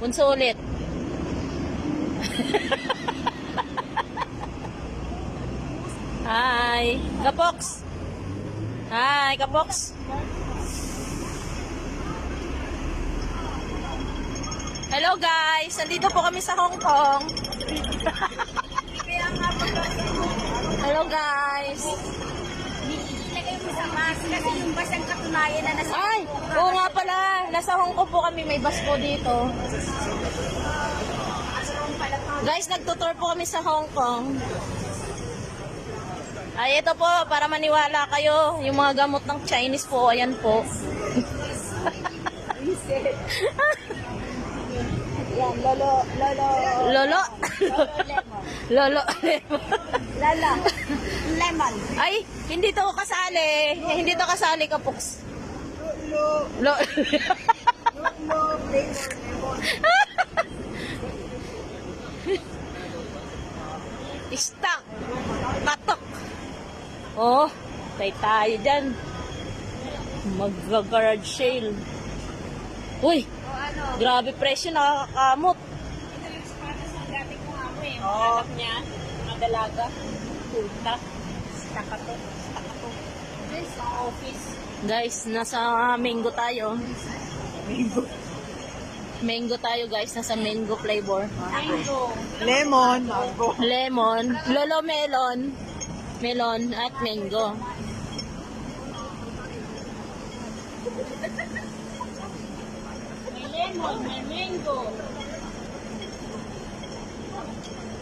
Bunso ulit. Hi, Kapoks. Hi, Kapoks. Hello guys, nandito po kami sa Hong Kong. Hello guys. Ilagay mo sa mask kasi yung bus ang katunayan na nasa... Ay, oo nga pala. Nasa Hong Kong po kami, may bus po dito. Guys, nagtutour po kami sa Hong Kong. Ay, ito po, para maniwala kayo, yung mga gamot ng Chinese po, ayan po. Yan, lolo. Lolo? Lolo. Lala. Lemon. Ay, hindi to kasali. Hindi to kasali, Kapoks. Lo. Istak. Tatok. Oh, tayo dyan. Mag-garage sale. Uy, grabe presyo, nakakakamot. Ito yung sapatos ng dati kong amo eh. Oo. Alam niya, mga dalaga. Punta. Stakato. This sa office. Guys, nasa mango tayo. Mango tayo guys, nasa mango flavor. Mango. Lemon, mango. Lemon, lolo melon. Melon at mango. May lemon, may mango.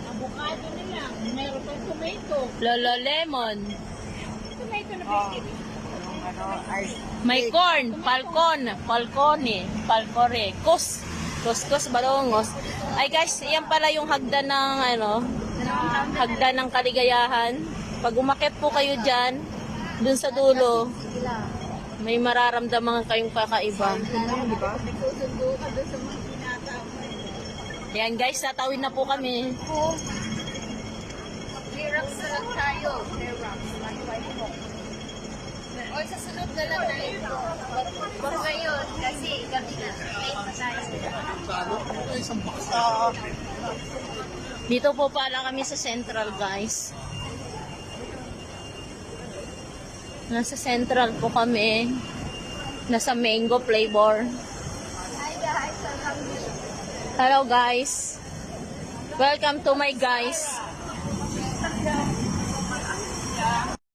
Avocado na lang. Meron pang tomato. Lolo lemon. Tomato na biscuit. May corn, falcone, kuskus, balongos. Ay guys, yan pala yung hagdan ng hagdan ng kaligayahan. Pag umakyat po kayo diyan, dun sa dulo, may mararamdaman kayong kakaiba. Nagsusundo ka doon sa mga binata mo. Yan guys, tatawid na po kami. Relax na lang tayo. Relax. O sa sunod na lang tayo. Huwag ngayon kasi gabi na. Late na tayo. Dito po pala kami sa Central guys. Nasa Central po kami. Nasa mango flavor. Hi guys, welcome. Hello guys. Welcome to my guys.